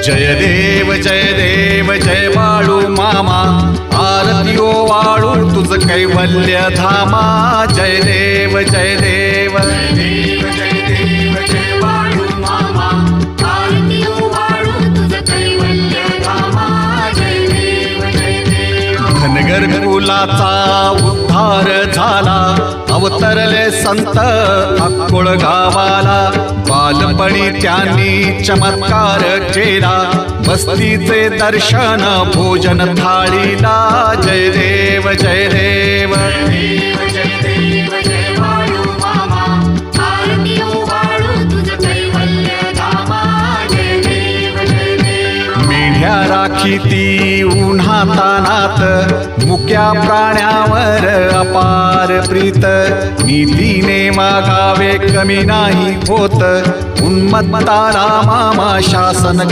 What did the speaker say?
जय देव जय बाळू मामा, आरती ओ वाळू तुझ कैवल्य धामा. जय देव जय देव जय बाळू मामा, आरती ओ वाळू तुझ कैवल्य धामा. जय देव धनगर कुलाचा उद्धार झाला, अवतरले संत अक्कोळ गावाला. बालपणी त्यांनी चमत्कार केला, बस्तीचे दर्शन भोजन थाळीला. जय देव जय देव जय बाळू मामा, आरती ओ वाळू तुझ कैवल्य धामा. जय देव मेढ्या राखी ती उन्हातानात, मुक्या प्राण्यावर अपार प्रीत. नीतीने वागावे कमी नाही होत, उन्मत्ताला मामा शासन